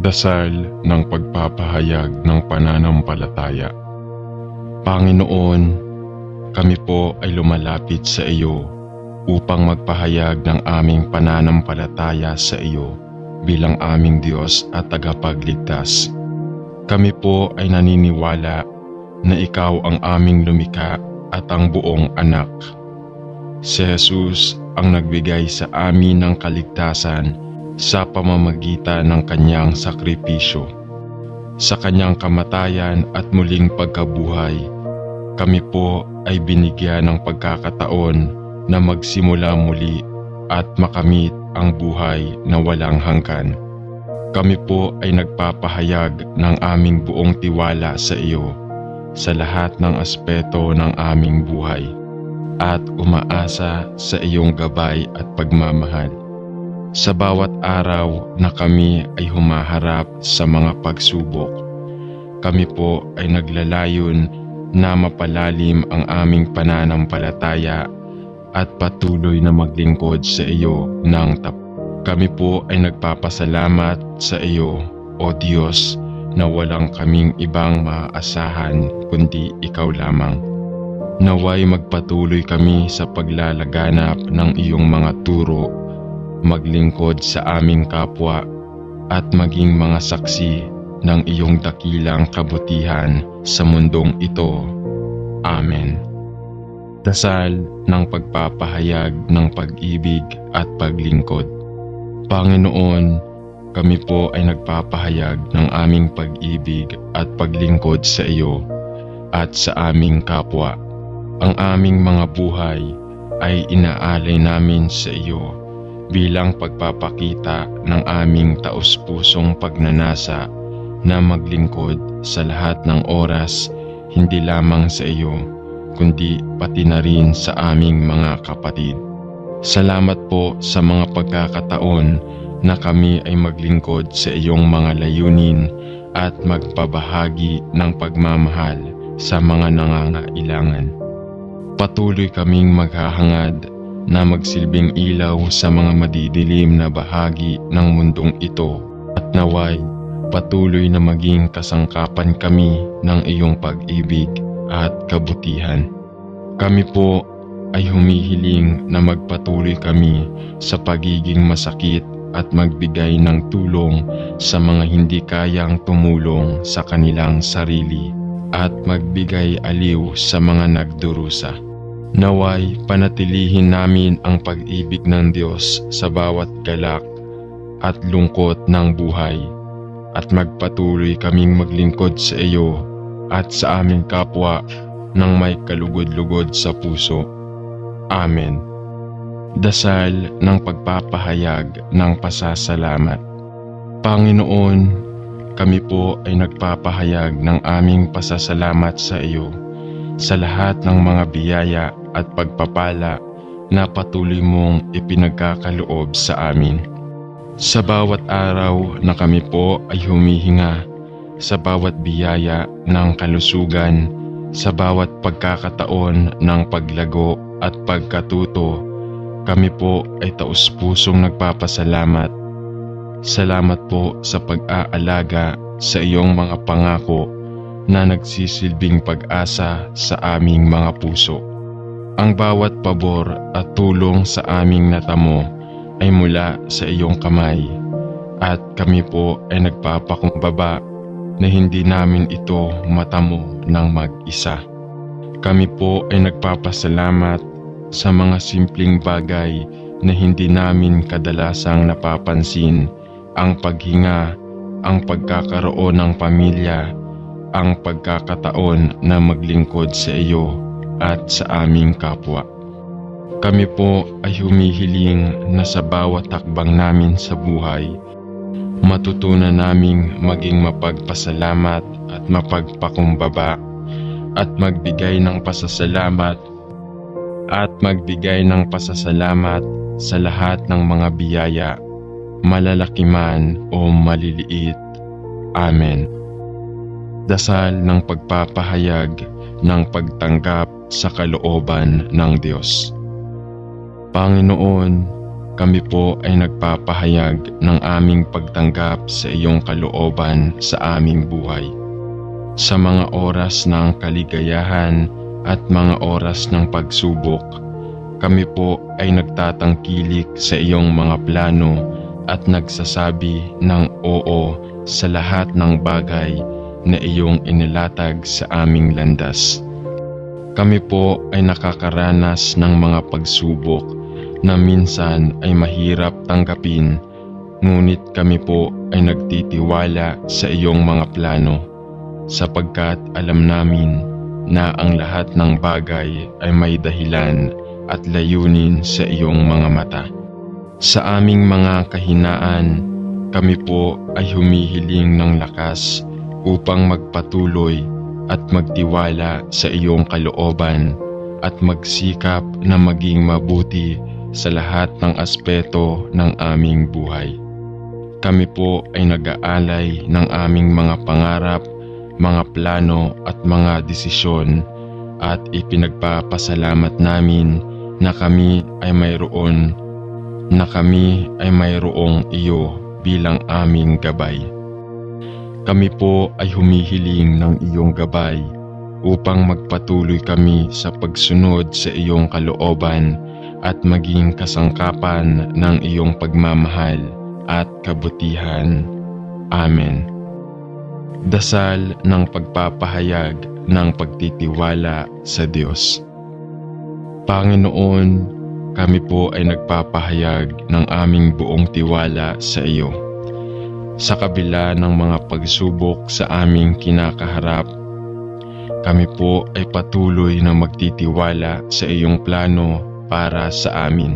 Dasal ng pagpapahayag ng pananampalataya. Panginoon, kami po ay lumalapit sa iyo upang magpahayag ng aming pananampalataya sa iyo bilang aming Diyos at tagapagligtas. Kami po ay naniniwala na ikaw ang aming lumikha at ang buong anak. Si Jesus ang nagbigay sa amin ng kaligtasan sa pamamagitan ng kanyang sakripisyo. Sa kanyang kamatayan at muling pagkabuhay, kami po ay binigyan ng pagkakataon na magsimula muli at makamit ang buhay na walang hanggan. Kami po ay nagpapahayag ng aming buong tiwala sa iyo sa lahat ng aspeto ng aming buhay at umaasa sa iyong gabay at pagmamahal. Sa bawat araw na kami ay humaharap sa mga pagsubok, kami po ay naglalayon na mapalalim ang aming pananampalataya at patuloy na maglingkod sa iyo ng tapat. Kami po ay nagpapasalamat sa iyo, O Diyos, na walang kaming ibang maaasahan kundi ikaw lamang. Naway magpatuloy kami sa paglalaganap ng iyong mga turo, maglingkod sa aming kapwa at maging mga saksi ng iyong dakilang kabutihan sa mundong ito. Amen. Dasal ng pagpapahayag ng pag-ibig at paglingkod. Panginoon, kami po ay nagpapahayag ng aming pag-ibig at paglingkod sa iyo at sa aming kapwa. Ang aming mga buhay ay inaalay namin sa iyo bilang pagpapakita ng aming taus-pusong pagnanasa na maglingkod sa lahat ng oras, hindi lamang sa iyo, kundi pati na rin sa aming mga kapatid. Salamat po sa mga pagkakataon na kami ay maglingkod sa iyong mga layunin at magpabahagi ng pagmamahal sa mga nangangailangan. Patuloy kaming maghahangad na magsilbing ilaw sa mga madidilim na bahagi ng mundong ito at naway patuloy na maging kasangkapan kami ng iyong pag-ibig at kabutihan. Kami po ay humihiling na magpatuloy kami sa pagiging masakit at magbigay ng tulong sa mga hindi kayang tumulong sa kanilang sarili at magbigay aliw sa mga nagdurusa. Naway panatilihin namin ang pag-ibig ng Diyos sa bawat galak at lungkot ng buhay at magpatuloy kaming maglingkod sa iyo at sa aming kapwa ng may kalugod-lugod sa puso. Amen. Dasal ng pagpapahayag ng pasasalamat. Panginoon, kami po ay nagpapahayag ng aming pasasalamat sa iyo sa lahat ng mga biyaya at pagpapala na patuloy mong ipinagkakaloob sa amin. Sa bawat araw na kami po ay humihinga, sa bawat biyaya ng kalusugan, sa bawat pagkakataon ng paglago at pagkatuto, kami po ay taus-pusong nagpapasalamat. Salamat po sa pag-aalaga sa iyong mga pangako na nagsisilbing pag-asa sa aming mga puso. Ang bawat pabor at tulong sa aming natamo ay mula sa iyong kamay at kami po ay nagpapakumbaba na hindi namin ito matamo ng mag-isa. Kami po ay nagpapasalamat sa mga simpleng bagay na hindi namin kadalasang napapansin, ang paghinga, ang pagkakaroon ng pamilya, ang pagkakataon na maglingkod sa iyo at sa aming kapwa. Kami po ay humihiling na sa bawat takbang namin sa buhay, matutunan naming maging mapagpasalamat at mapagpakumbaba at magbigay ng pasasalamat sa lahat ng mga biyaya, malalaki man o maliliit. Amen. Dasal ng pagpapahayag ng pagtanggap sa kalooban ng Diyos. Panginoon, kami po ay nagpapahayag ng aming pagtanggap sa iyong kalooban sa aming buhay. Sa mga oras ng kaligayahan at mga oras ng pagsubok, kami po ay nagtatangkilik sa iyong mga plano at nagsasabi ng oo sa lahat ng bagay na iyong inilatag sa aming landas. Kami po ay nakakaranas ng mga pagsubok na minsan ay mahirap tanggapin, ngunit kami po ay nagtitiwala sa iyong mga plano, sapagkat alam namin na ang lahat ng bagay ay may dahilan at layunin sa iyong mga mata. Sa aming mga kahinaan, kami po ay humihiling ng lakas upang magpatuloy at magtiwala sa iyong kalooban at magsikap na maging mabuti sa lahat ng aspeto ng aming buhay. Kami po ay nag-aalay ng aming mga pangarap, mga plano at mga desisyon at ipinagpapasalamat namin na kami ay mayroong iyo bilang aming gabay. Kami po ay humihiling ng iyong gabay upang magpatuloy kami sa pagsunod sa iyong kalooban at maging kasangkapan ng iyong pagmamahal at kabutihan. Amen. Dasal ng pagpapahayag ng pagtitiwala sa Diyos. Panginoon, kami po ay nagpapahayag ng aming buong tiwala sa iyo. Sa kabila ng mga pagsubok sa aming kinakaharap, kami po ay patuloy na magtitiwala sa iyong plano para sa amin.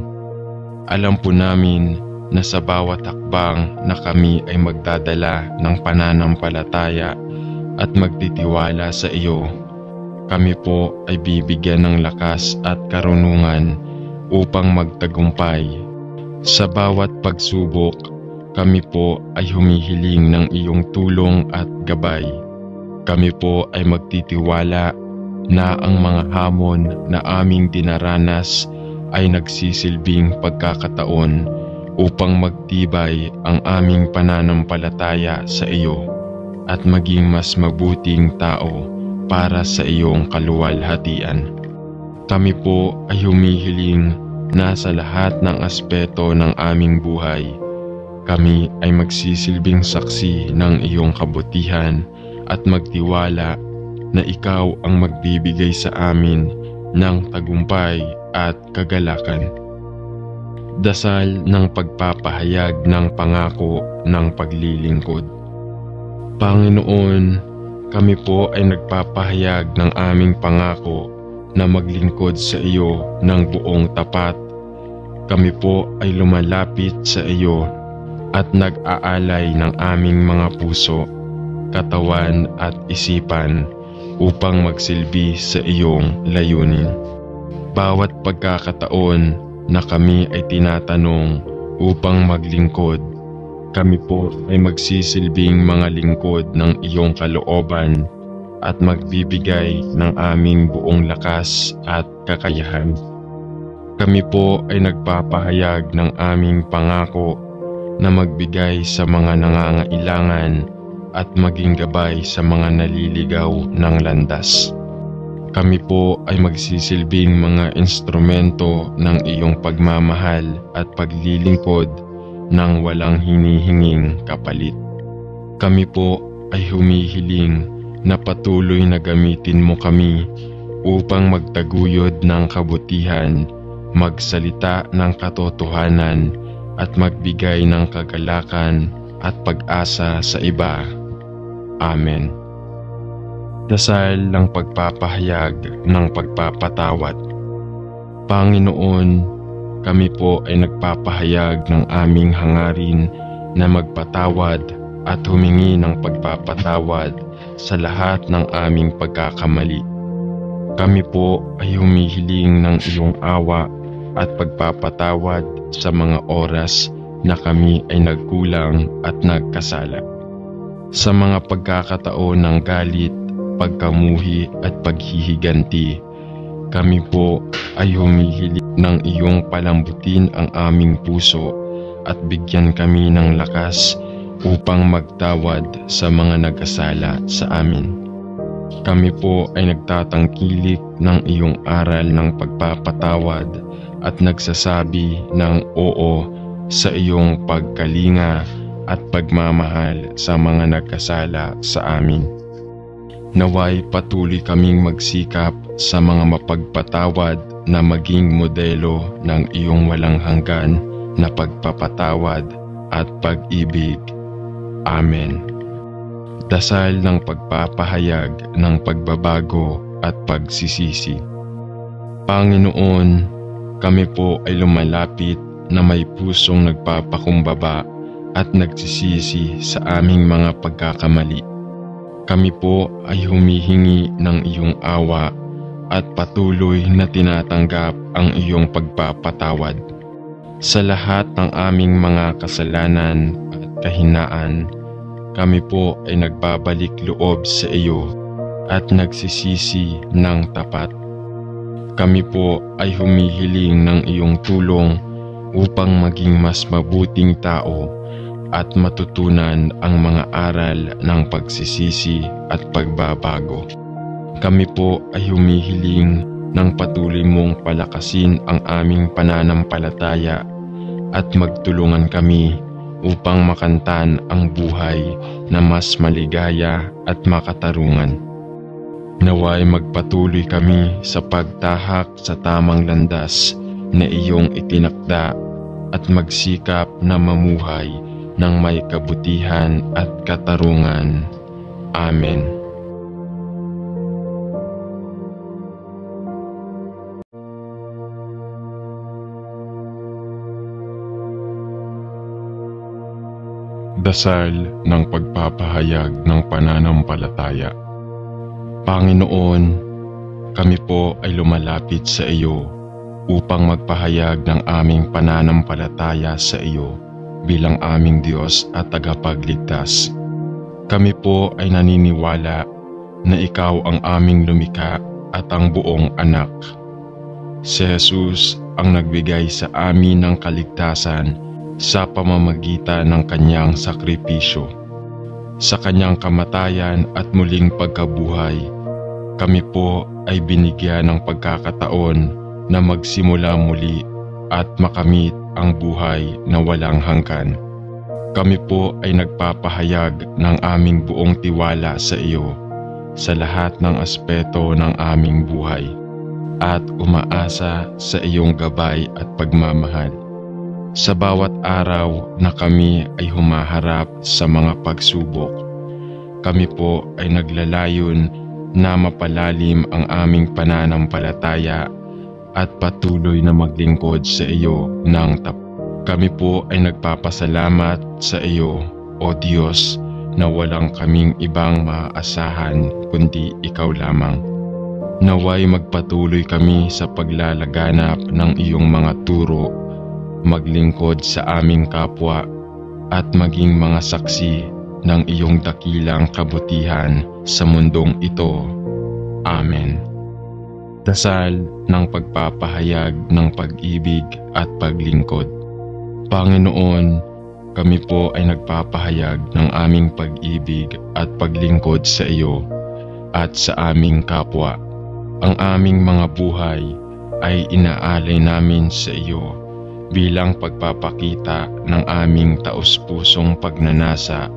Alam po namin na sa bawat hakbang na kami ay magdadala ng pananampalataya at magtitiwala sa iyo, kami po ay bibigyan ng lakas at karunungan upang magtagumpay. Sa bawat pagsubok, kami po ay humihiling ng iyong tulong at gabay. Kami po ay magtitiwala na ang mga hamon na aming dinaranas ay nagsisilbing pagkakataon upang magtibay ang aming pananampalataya sa iyo at maging mas mabuting tao para sa iyong kaluwalhatian. Kami po ay humihiling na sa lahat ng aspeto ng aming buhay, kami ay magsisilbing saksi ng iyong kabutihan at magtiwala na ikaw ang magbibigay sa amin ng tagumpay at kagalakan. Dasal ng pagpapahayag ng pangako ng paglilingkod. Panginoon, kami po ay nagpapahayag ng aming pangako na maglingkod sa iyo ng buong tapat. Kami po ay lumalapit sa iyo at nag-aalay ng aming mga puso, katawan at isipan upang magsilbi sa iyong layunin. Bawat pagkakataon na kami ay tinatanong upang maglingkod, kami po ay magsisilbing mga lingkod ng iyong kalooban at magbibigay ng aming buong lakas at kakayahan. Kami po ay nagpapahayag ng aming pangako na magbigay sa mga nangangailangan at maging gabay sa mga naliligaw ng landas. Kami po ay magsisilbing mga instrumento ng iyong pagmamahal at paglilingkod ng walang hinihinging kapalit. Kami po ay humihiling na patuloy na gamitin mo kami upang magtaguyod ng kabutihan, magsalita ng katotohanan at magbigay ng kagalakan at pag-asa sa iba. Amen. Dasal ng pagpapahayag ng pagpapatawad. Panginoon, kami po ay nagpapahayag ng aming hangarin na magpatawad at humingi ng pagpapatawad sa lahat ng aming pagkakamali. Kami po ay humihiling ng iyong awa at pagpapatawad sa mga oras na kami ay nagkulang at nagkasala. Sa mga pagkakataon ng galit, pagkamuhi at paghihiganti, kami po ay humihiling nang iyong palambutin ang aming puso at bigyan kami ng lakas upang magtawad sa mga nagkasala sa amin. Kami po ay nagtatangkilik ng iyong aral ng pagpapatawad at nagsasabi ng oo sa iyong pagkalinga at pagmamahal sa mga nagkasala sa amin. Naway patuloy kaming magsikap sa mga mapagpatawad na maging modelo ng iyong walang hanggan na pagpapatawad at pag-ibig. Amen. Dasal ng pagpapahayag ng pagbabago at pagsisisi. Panginoon, kami po ay lumalapit na may pusong nagpapakumbaba at nagsisisi sa aming mga pagkakamali. Kami po ay humihingi ng iyong awa at patuloy na tinatanggap ang iyong pagpapatawad. Sa lahat ng aming mga kasalanan at kahinaan, kami po ay nagbabalik loob sa iyo at nagsisisi ng tapat. Kami po ay humihiling ng iyong tulong upang maging mas mabuting tao at matutunan ang mga aral ng pagsisisi at pagbabago. Kami po ay humihiling ng patuloy mong palakasin ang aming pananampalataya at magtulungan kami upang makantan ang buhay na mas maligaya at makatarungan. Naway magpatuloy kami sa pagtahak sa tamang landas na iyong itinakda at magsikap na mamuhay ng may kabutihan at katarungan. Amen. Dasal ng pagpapahayag ng pananampalataya. Panginoon, kami po ay lumalapit sa iyo upang magpahayag ng aming pananampalataya sa iyo bilang aming Diyos at tagapagligtas. Kami po ay naniniwala na ikaw ang aming lumikha at ang buong anak. Si Jesus ang nagbigay sa amin ng kaligtasan sa pamamagitan ng kanyang sakripisyo. Sa kanyang kamatayan at muling pagkabuhay, kami po ay binigyan ng pagkakataon na magsimula muli at makamit ang buhay na walang hanggan. Kami po ay nagpapahayag ng aming buong tiwala sa iyo sa lahat ng aspeto ng aming buhay at umaasa sa iyong gabay at pagmamahal. Sa bawat araw na kami ay humaharap sa mga pagsubok, kami po ay naglalayon na mapalalim ang aming pananampalataya at patuloy na maglingkod sa iyo ng tapat. Kami po ay nagpapasalamat sa iyo, O Diyos, na walang kaming ibang maaasahan kundi ikaw lamang. Naway magpatuloy kami sa paglalaganap ng iyong mga turo, maglingkod sa aming kapwa at maging mga saksi ng iyong dakilang kabutihan sa mundong ito. Amen. Dasal ng pagpapahayag ng pag-ibig at paglingkod. Panginoon, kami po ay nagpapahayag ng aming pag-ibig at paglingkod sa iyo at sa aming kapwa. Ang aming mga buhay ay inaalay namin sa iyo bilang pagpapakita ng aming taos-pusong pagnanasa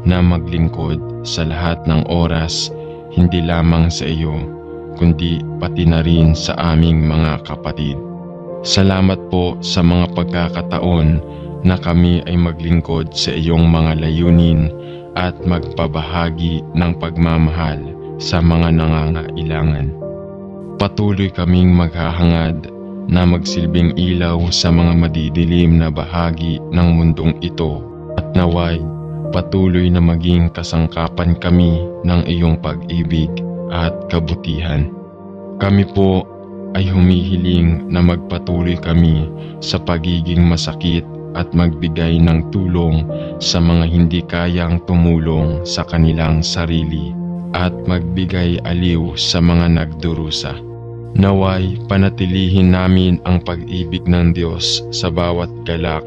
na maglingkod sa lahat ng oras, hindi lamang sa iyo, kundi pati na rin sa aming mga kapatid. Salamat po sa mga pagkakataon na kami ay maglingkod sa iyong mga layunin at magpabahagi ng pagmamahal sa mga nangangailangan. Patuloy kaming maghahangad na magsilbing ilaw sa mga madidilim na bahagi ng mundong ito at naway patuloy na maging kasangkapan kami ng iyong pag-ibig at kabutihan. Kami po ay humihiling na magpatuloy kami sa pagiging masakit at magbigay ng tulong sa mga hindi kayang tumulong sa kanilang sarili at magbigay aliw sa mga nagdurusa. Naway panatilihin namin ang pag-ibig ng Diyos sa bawat galak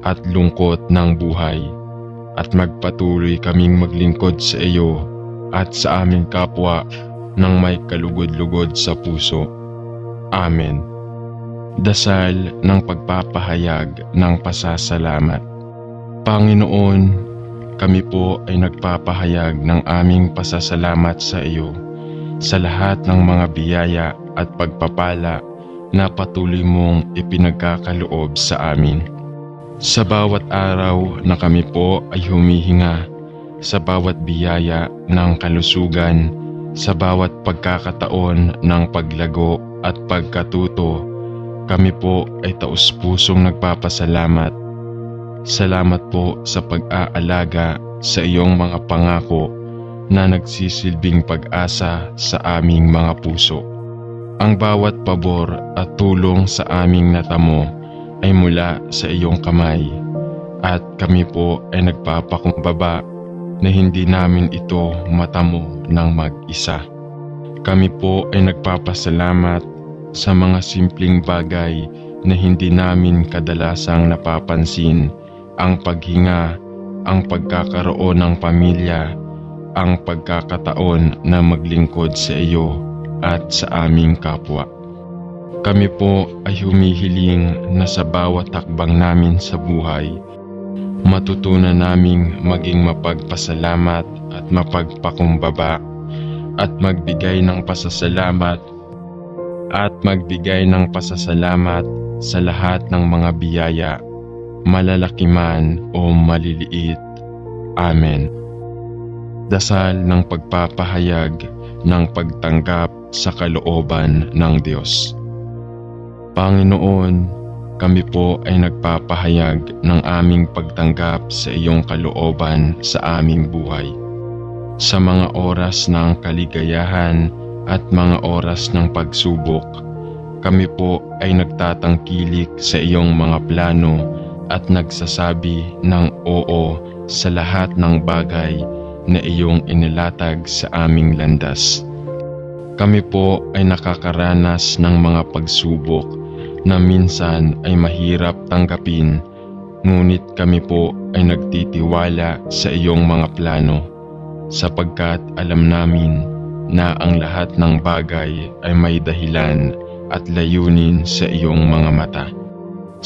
at lungkot ng buhay, at magpatuloy kaming maglingkod sa iyo at sa aming kapwa ng may kalugod-lugod sa puso. Amen. Dasal ng pagpapahayag ng pasasalamat. Panginoon, kami po ay nagpapahayag ng aming pasasalamat sa iyo sa lahat ng mga biyaya at pagpapala na patuloy mong ipinagkakaloob sa amin. Sa bawat araw na kami po ay humihinga, sa bawat biyaya ng kalusugan, sa bawat pagkakataon ng paglago at pagkatuto, kami po ay taus-pusong nagpapasalamat. Salamat po sa pag-aalaga sa iyong mga pangako na nagsisilbing pag-asa sa aming mga puso. Ang bawat pabor at tulong sa aming natamo ay mula sa iyong kamay, at kami po ay nagpapakumbaba na hindi namin ito matamo ng mag-isa. Kami po ay nagpapasalamat sa mga simpleng bagay na hindi namin kadalasang napapansin: ang paghinga, ang pagkakaroon ng pamilya, ang pagkakataon na maglingkod sa iyo at sa aming kapwa. Kami po ay humihiling na sa bawat takbang namin sa buhay, matutunan naming maging mapagpasalamat at mapagpakumbaba, at magbigay ng pasasalamat sa lahat ng mga biyaya, malalaki man o maliliit. Amen. Dasal ng pagpapahayag ng pagtanggap sa kalooban ng Diyos. Panginoon, kami po ay nagpapahayag ng aming pagtanggap sa iyong kalooban sa aming buhay. Sa mga oras ng kaligayahan at mga oras ng pagsubok, kami po ay nagtatangkilik sa iyong mga plano at nagsasabi ng oo sa lahat ng bagay na iyong inilatag sa aming landas. Kami po ay nakakaranas ng mga pagsubok na minsan ay mahirap tanggapin, ngunit kami po ay nagtitiwala sa iyong mga plano, sapagkat alam namin na ang lahat ng bagay ay may dahilan at layunin sa iyong mga mata.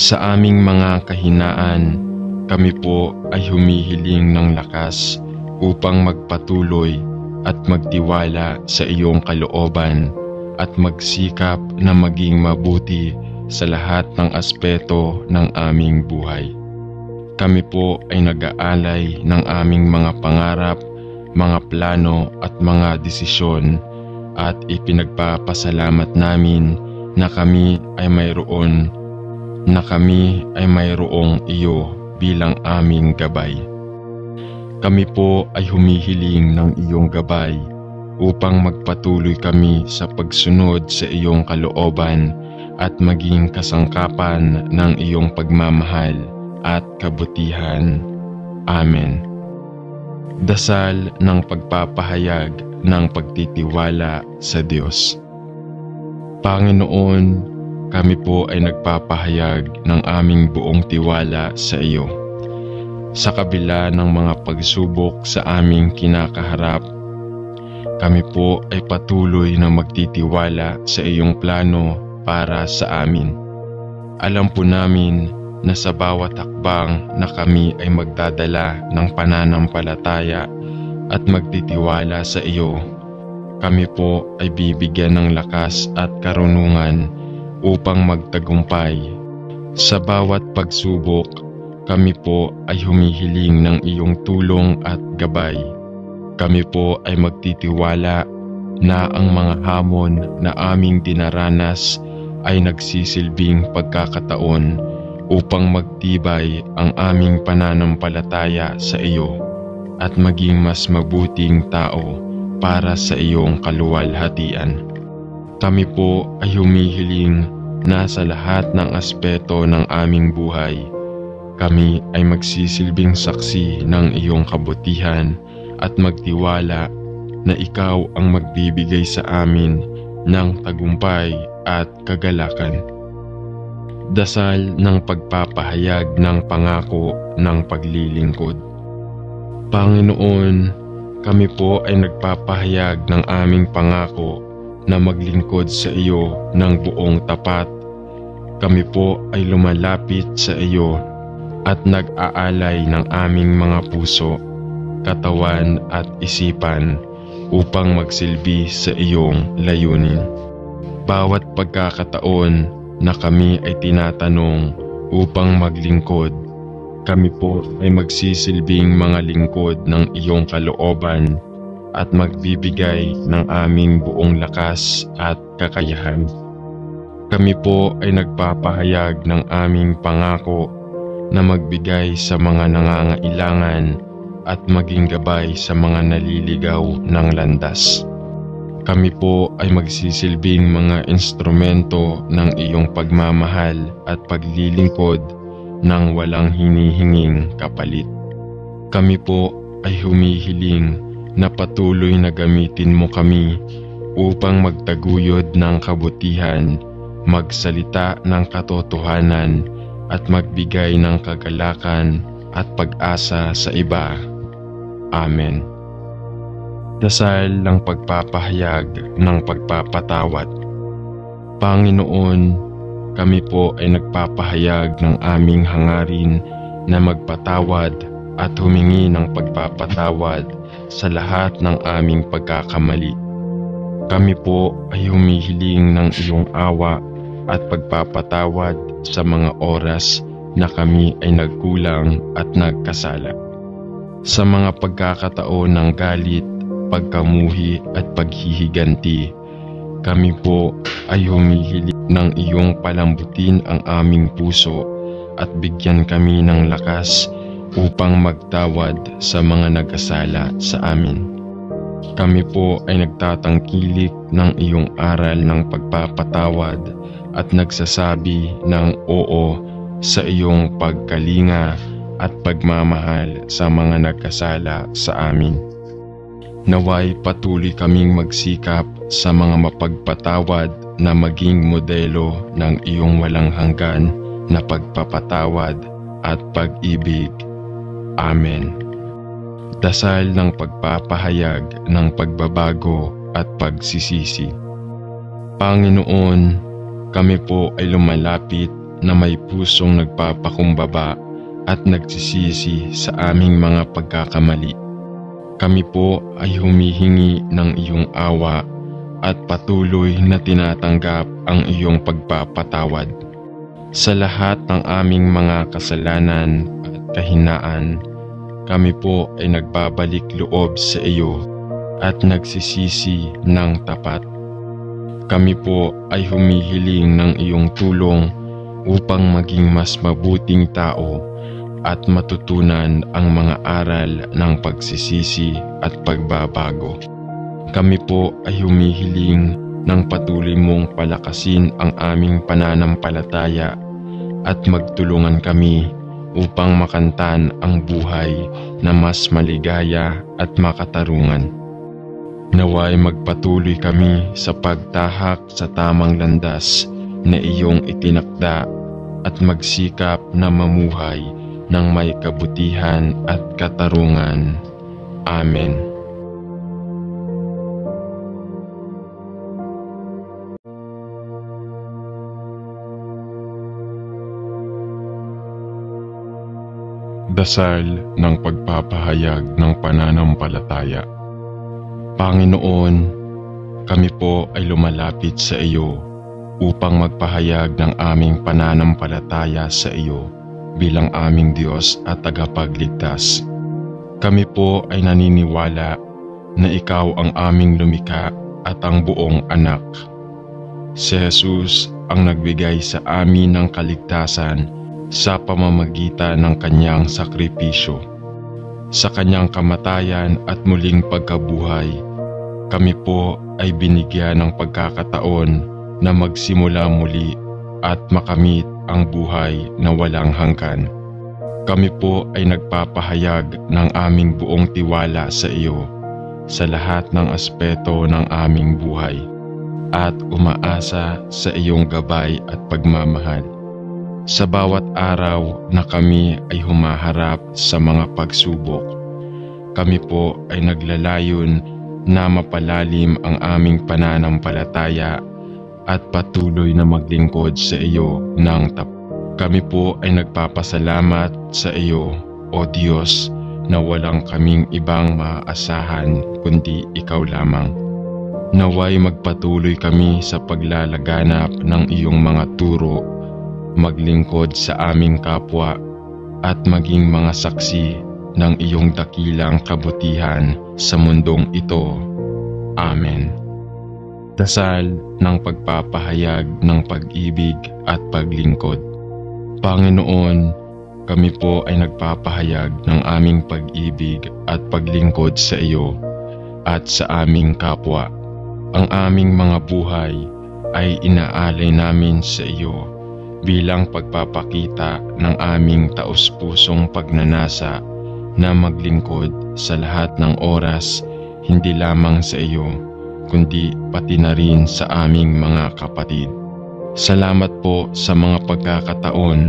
Sa aming mga kahinaan, kami po ay humihiling ng lakas upang magpatuloy at magtiwala sa iyong kalooban at magsikap na maging mabuti sa lahat ng aspeto ng aming buhay. Kami po ay nag-aalay ng aming mga pangarap, mga plano at mga desisyon, at ipinagpapasalamat namin na kami ay mayroong iyo bilang aming gabay. Kami po ay humihiling ng iyong gabay upang magpatuloy kami sa pagsunod sa iyong kalooban at maging kasangkapan ng iyong pagmamahal at kabutihan. Amen. Dasal ng pagpapahayag ng pagtitiwala sa Diyos. Panginoon, kami po ay nagpapahayag ng aming buong tiwala sa iyo. Sa kabila ng mga pagsubok sa aming kinakaharap, kami po ay patuloy na magtitiwala sa iyong plano para sa amin. Alam po namin na sa bawat hakbang na kami ay magdadala ng pananampalataya at magtitiwala sa iyo, kami po ay bibigyan ng lakas at karunungan upang magtagumpay. Sa bawat pagsubok, kami po ay humihiling ng iyong tulong at gabay. Kami po ay magtitiwala na ang mga hamon na aming dinaranas ay nagsisilbing pagkakataon upang magtibay ang aming pananampalataya sa iyo at maging mas mabuting tao para sa iyong kaluwalhatian. Kami po ay humihiling na sa lahat ng aspeto ng aming buhay, kami ay magsisilbing saksi ng iyong kabutihan at magtiwala na ikaw ang magbibigay sa amin ng tagumpay at kagalakan. Dasal ng pagpapahayag ng pangako ng paglilingkod. Panginoon, kami po ay nagpapahayag ng aming pangako na maglingkod sa iyo ng buong tapat. Kami po ay lumalapit sa iyo at nag-aalay ng aming mga puso, katawan at isipan upang magsilbi sa iyong layunin. Bawat pagkakataon na kami ay tinatanong upang maglingkod, kami po ay magsisilbing mga lingkod ng iyong kalooban at magbibigay ng aming buong lakas at kakayahan. Kami po ay nagpapahayag ng aming pangako na magbigay sa mga nangangailangan at maging gabay sa mga naliligaw ng landas. Kami po ay magsisilbing mga instrumento ng iyong pagmamahal at paglilingkod nang walang hinihinging kapalit. Kami po ay humihiling na patuloy na gamitin mo kami upang magtaguyod ng kabutihan, magsalita ng katotohanan at magbigay ng kagalakan at pag-asa sa iba. Amen. Dasal ng pagpapahayag ng pagpapatawad. Panginoon, kami po ay nagpapahayag ng aming hangarin na magpatawad at humingi ng pagpapatawad sa lahat ng aming pagkakamali. Kami po ay humihiling ng iyong awa at pagpapatawad sa mga oras na kami ay nagkulang at nagkasala. Sa mga pagkakataon ng galit, pagkamuhi at paghihiganti, kami po ay humihiling ng iyong palambutin ang aming puso at bigyan kami ng lakas upang magtawad sa mga nagkasala sa amin. Kami po ay nagtatangkilik ng iyong aral ng pagpapatawad at nagsasabi ng oo sa iyong pagkalinga at pagmamahal sa mga nagkasala sa amin. Naway patuloy kaming magsikap sa mga mapagpatawad na maging modelo ng iyong walang hanggan na pagpapatawad at pag-ibig. Amen. Dasal ng pagpapahayag ng pagbabago at pagsisisi. Panginoon, kami po ay lumalapit na may pusong nagpapakumbaba at nagsisisi sa aming mga pagkakamali. Kami po ay humihingi ng iyong awa at patuloy na tinatanggap ang iyong pagpapatawad. Sa lahat ng aming mga kasalanan at kahinaan, kami po ay nagbabalik loob sa iyo at nagsisisi ng tapat. Kami po ay humihiling ng iyong tulong upang maging mas mabuting tao at matutunan ang mga aral ng pagsisisi at pagbabago. Kami po ay humihiling ng patuloy mong palakasin ang aming pananampalataya at magtulungan kami upang makantan ang buhay na mas maligaya at makatarungan. Naway magpatuloy kami sa pagtahak sa tamang landas na iyong itinakda at magsikap na mamuhay ng may kabutihan at katarungan. Amen. Dasal ng pagpapahayag ng pananampalataya. Panginoon, kami po ay lumalapit sa iyo upang magpahayag ng aming pananampalataya sa iyo bilang aming Diyos at tagapagligtas. Kami po ay naniniwala na ikaw ang aming lumikha at ang buong anak. Si Jesus ang nagbigay sa amin ng kaligtasan sa pamamagitan ng kanyang sakripisyo. Sa kanyang kamatayan at muling pagkabuhay, kami po ay binigyan ng pagkakataon na magsimula muli at makamit ang buhay na walang hanggan. Kami po ay nagpapahayag ng aming buong tiwala sa iyo sa lahat ng aspeto ng aming buhay. at umaasa sa iyong gabay at pagmamahal. Sa bawat araw na kami ay humaharap sa mga pagsubok, kami po ay naglalayon na mapalalim ang aming pananampalataya at patuloy na maglingkod sa iyo ng tapat. Kami po ay nagpapasalamat sa iyo, O Diyos, na walang kaming ibang maaasahan kundi ikaw lamang. Naway magpatuloy kami sa paglalaganap ng iyong mga turo, maglingkod sa aming kapwa, at maging mga saksi ng iyong dakilang kabutihan sa mundong ito. Amen. Dasal ng pagpapahayag ng pag-ibig at paglingkod. Panginoon, kami po ay nagpapahayag ng aming pag-ibig at paglingkod sa iyo at sa aming kapwa. Ang aming mga buhay ay inaalay namin sa iyo bilang pagpapakita ng aming taus-pusong pagnanasa na maglingkod sa lahat ng oras, hindi lamang sa iyo, kundi pati na rin sa aming mga kapatid. Salamat po sa mga pagkakataon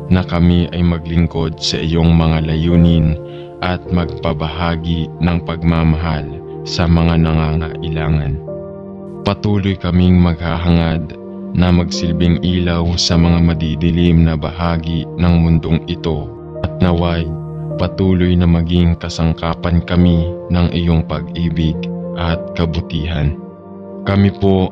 na kami ay maglingkod sa iyong mga layunin at magpabahagi ng pagmamahal sa mga nangangailangan. Patuloy kaming maghahangad na magsilbing ilaw sa mga madidilim na bahagi ng mundong ito at naway patuloy na maging kasangkapan kami ng iyong pag-ibig at kabutihan. Kami po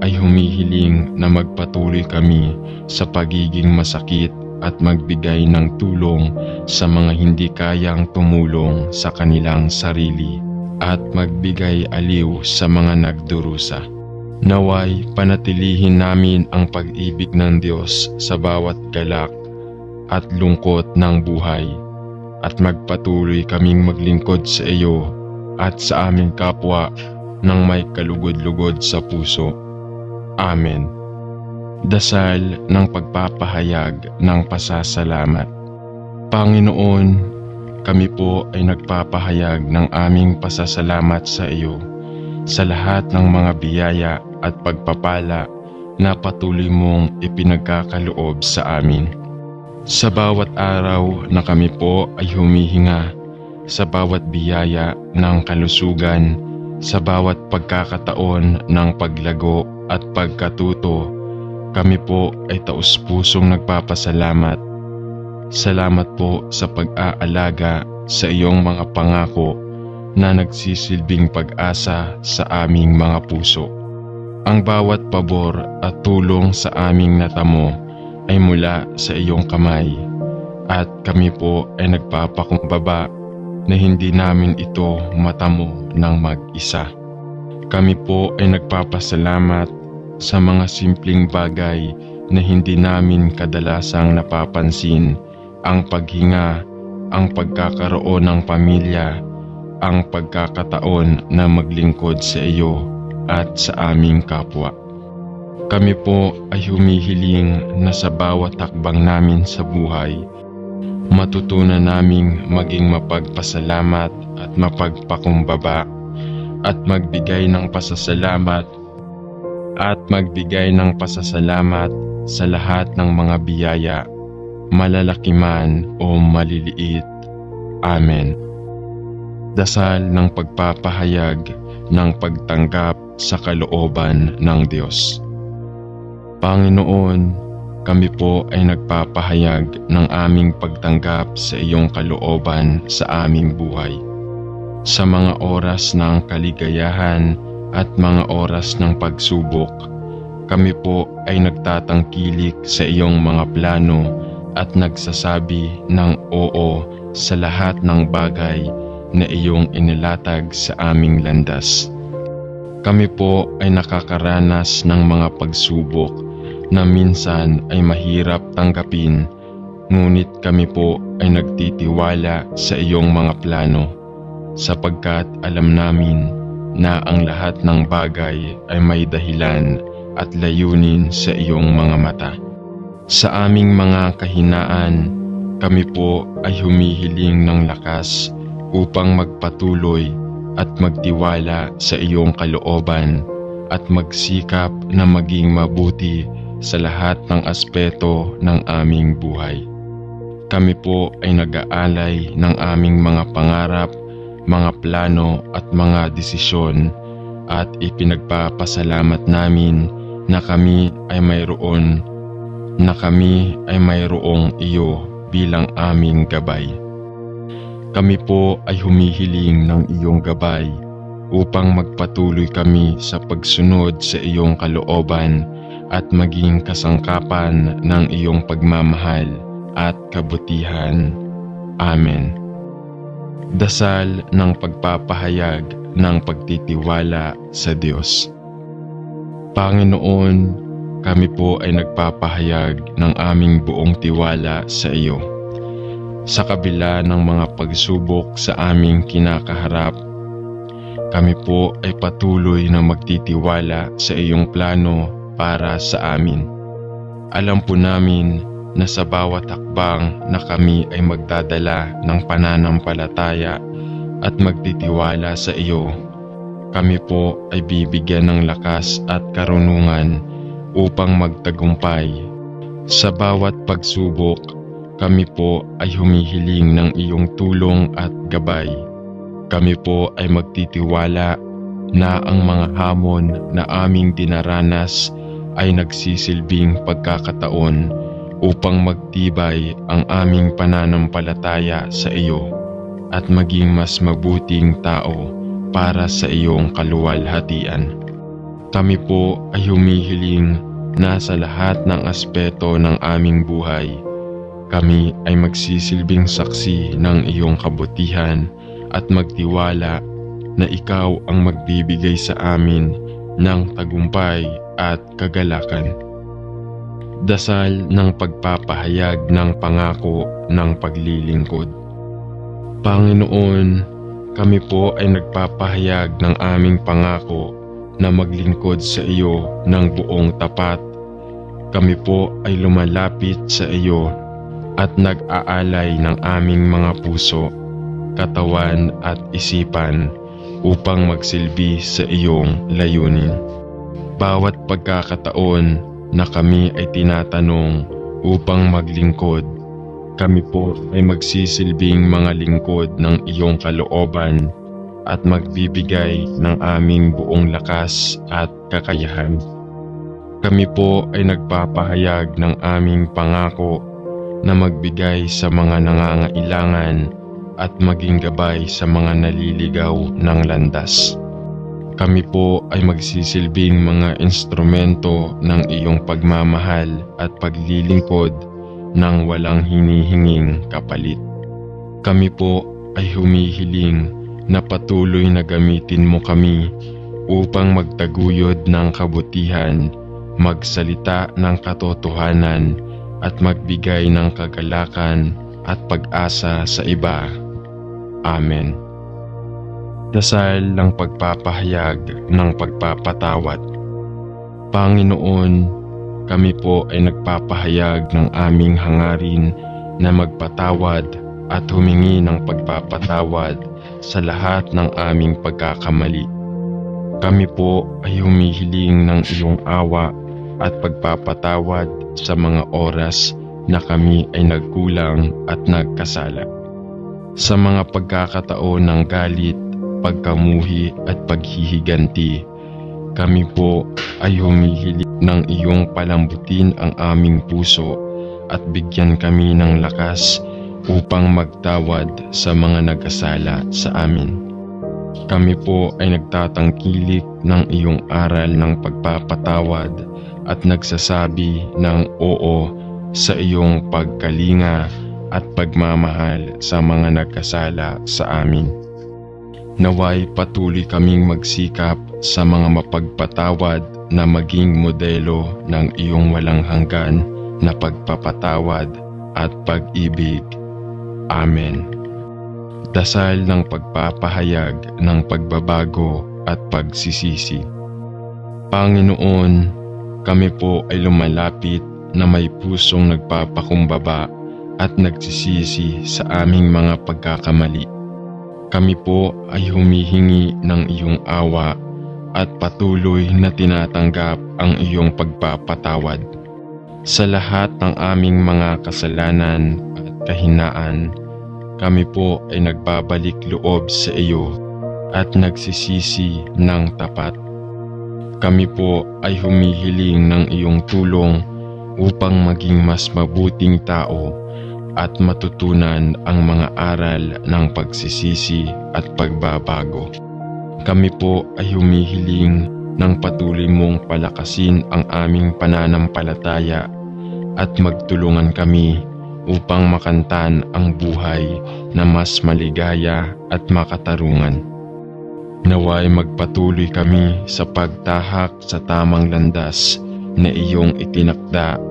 ay humihiling na magpatuloy kami sa pagiging masakit at magbigay ng tulong sa mga hindi kayang tumulong sa kanilang sarili at magbigay aliw sa mga nagdurusa. Naway panatilihin namin ang pag-ibig ng Diyos sa bawat galak at lungkot ng buhay at magpatuloy kaming maglingkod sa iyo at sa aming kapwa ng may kalugod-lugod sa puso. Amen. Dasal ng pagpapahayag ng pasasalamat. Panginoon, kami po ay nagpapahayag ng aming pasasalamat sa iyo sa lahat ng mga biyaya at pagpapala na patuloy mong ipinagkakaloob sa amin. Sa bawat araw na kami po ay humihinga, sa bawat biyaya ng kalusugan, sa bawat pagkakataon ng paglago at pagkatuto, kami po ay taus-pusong nagpapasalamat. Salamat po sa pag-aalaga sa iyong mga pangako na nagsisilbing pag-asa sa aming mga puso. Ang bawat pabor at tulong sa aming natamo ay mula sa iyong kamay at kami po ay nagpapakumbaba na hindi namin ito matamo ng mag-isa. Kami po ay nagpapasalamat sa mga simpleng bagay na hindi namin kadalasang napapansin, ang paghinga, ang pagkakaroon ng pamilya, ang pagkakataon na maglingkod sa iyo at sa aming kapwa. Kami po ay humihiling na sa bawat takbang namin sa buhay, matutunan naming maging mapagpasalamat at mapagpakumbaba at magbigay ng pasasalamat sa lahat ng mga biyaya, malalaki man o maliliit. Amen. Dasal ng pagpapahayag ng pagtanggap sa kalooban ng Diyos. Panginoon, kami po ay nagpapahayag ng aming pagtanggap sa iyong kalooban sa aming buhay. Sa mga oras ng kaligayahan at mga oras ng pagsubok, kami po ay nagtatangkilik sa iyong mga plano at nagsasabi ng oo sa lahat ng bagay na iyong inilatag sa aming landas. Kami po ay nakakaranas ng mga pagsubok na minsan ay mahirap tanggapin, ngunit kami po ay nagtitiwala sa iyong mga plano, sapagkat alam namin na ang lahat ng bagay ay may dahilan at layunin sa iyong mga mata. Sa aming mga kahinaan, kami po ay humihiling ng lakas upang magpatuloy at magtiwala sa iyong kalooban at magsikap na maging mabuti sa lahat ng aspeto ng aming buhay. Kami po ay nag-aalay ng aming mga pangarap, mga plano at mga desisyon at ipinagpapasalamat namin na kami ay mayroong iyo bilang aming gabay. Kami po ay humihiling ng iyong gabay upang magpatuloy kami sa pagsunod sa iyong kalooban at maging kasangkapan ng iyong pagmamahal at kabutihan. Amen. Dasal ng pagpapahayag ng pagtitiwala sa Diyos. Panginoon, kami po ay nagpapahayag ng aming buong tiwala sa iyo. Sa kabila ng mga pagsubok sa aming kinakaharap, kami po ay patuloy na magtitiwala sa iyong plano para sa amin. Alam po namin na sa bawat hakbang na kami ay magdadala ng pananampalataya at magtitiwala sa iyo, kami po ay bibigyan ng lakas at karunungan upang magtagumpay. Sa bawat pagsubok, kami po ay humihiling ng iyong tulong at gabay. Kami po ay magtitiwala na ang mga hamon na aming dinaranas ay nagsisilbing pagkakataon upang magtibay ang aming pananampalataya sa iyo at maging mas mabuting tao para sa iyong kaluwalhatian. Kami po ay humihiling na sa lahat ng aspeto ng aming buhay, kami ay magsisilbing saksi ng iyong kabutihan at magtiwala na ikaw ang magbibigay sa amin ng tagumpay at kagalakan. Dasal ng pagpapahayag ng pangako ng paglilingkod. Panginoon, kami po ay nagpapahayag ng aming pangako na maglingkod sa iyo ng buong tapat. Kami po ay lumalapit sa iyo at nag-aalay ng aming mga puso, katawan at isipan upang magsilbi sa iyong layunin. Bawat pagkakataon na kami ay tinatanong upang maglingkod, kami po ay magsisilbing mga lingkod ng iyong kalooban at magbibigay ng aming buong lakas at kakayahan. Kami po ay nagpapahayag ng aming pangako na magbigay sa mga nangangailangan at maging gabay sa mga naliligaw ng landas. Kami po ay magsisilbing mga instrumento ng iyong pagmamahal at paglilingkod ng walang hinihinging kapalit. Kami po ay humihiling na patuloy na gamitin mo kami upang magtaguyod ng kabutihan, magsalita ng katotohanan at magbigay ng kagalakan at pag-asa sa iba. Amen. Dasal ng pagpapahayag ng pagpapatawad. Panginoon, kami po ay nagpapahayag ng aming hangarin na magpatawad at humingi ng pagpapatawad sa lahat ng aming pagkakamali. Kami po ay humihiling ng iyong awa at pagpapatawad sa mga oras na kami ay nagkulang at nagkasala. Sa mga pagkakataon ng galit, pagkamuhi at paghihiganti, kami po ay humihiling ng iyong palambutin ang aming puso at bigyan kami ng lakas upang magtawad sa mga nagkasala sa amin. Kami po ay nagtatangkilik ng iyong aral ng pagpapatawad at nagsasabi ng oo sa iyong pagkalinga at pagmamahal sa mga nagkasala sa amin. Naway patuloy kaming magsikap sa mga mapagpatawad na maging modelo ng iyong walang hanggan na pagpapatawad at pag-ibig. Amen. Dasal ng pagpapahayag ng pagbabago at pagsisisi. Panginoon, kami po ay lumalapit na may pusong nagpapakumbaba at nagsisisi sa aming mga pagkakamali. Kami po ay humihingi ng iyong awa at patuloy na tinatanggap ang iyong pagpapatawad. Sa lahat ng aming mga kasalanan at kahinaan, kami po ay nagbabalik loob sa iyo at nagsisisi ng tapat. Kami po ay humihiling ng iyong tulong upang maging mas mabuting tao at matutunan ang mga aral ng pagsisisi at pagbabago. Kami po ay humihiling ng patuloy mong palakasin ang aming pananampalataya at magtulungan kami upang makantan ang buhay na mas maligaya at makatarungan. Naway magpatuloy kami sa pagtahak sa tamang landas na iyong itinakda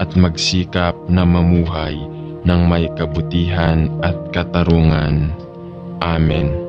at magsikap na mamuhay ng may kabutihan at katarungan. Amen.